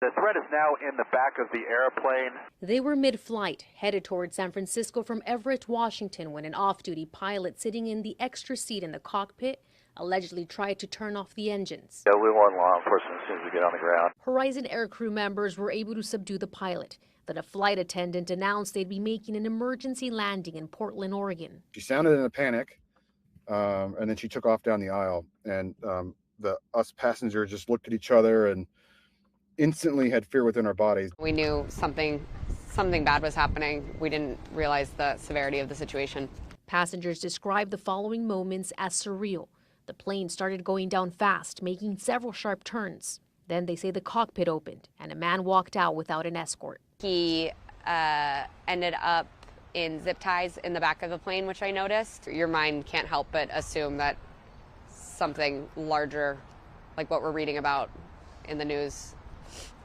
The threat is now in the back of the airplane. They were mid-flight, headed toward San Francisco from Everett, Washington, when an off-duty pilot sitting in the extra seat in the cockpit allegedly tried to turn off the engines. Yeah, we want law enforcement as soon as we get on the ground. Horizon Air crew members were able to subdue the pilot. Then a flight attendant announced they'd be making an emergency landing in Portland, Oregon. She sounded in a panic, and then she took off down the aisle. And us passengers just looked at each other and instantly had fear within our bodies. We knew something bad was happening. We didn't realize the severity of the situation. Passengers described the following moments as surreal. The plane started going down fast, making several sharp turns. Then they say the cockpit opened and a man walked out without an escort. He ended up in zip ties in the back of the plane, which I noticed. Your mind can't help but assume that something larger, like what we're reading about in the news,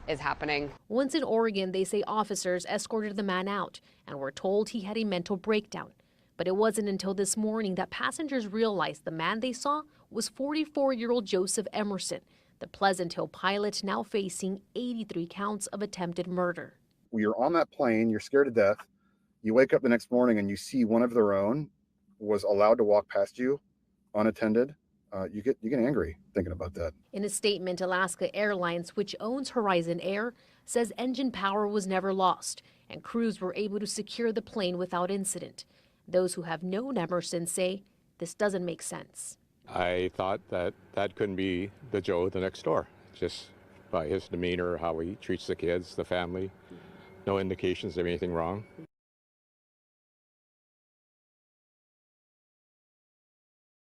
is happening. Once in Oregon, they say officers escorted the man out and were told he had a mental breakdown. But it wasn't until this morning that passengers realized the man they saw was 44-year-old Joseph Emerson, the Pleasant Hill pilot now facing 83 counts of attempted murder. When you're on that plane, you're scared to death. You wake up the next morning and you see one of their own was allowed to walk past you unattended. You get angry thinking about that. In a statement, Alaska Airlines, which owns Horizon Air, says engine power was never lost and crews were able to secure the plane without incident. Those who have known Emerson say this doesn't make sense. I thought that couldn't be the Joe the next door, just by his demeanor, how he treats the kids, the family. No indications of anything wrong.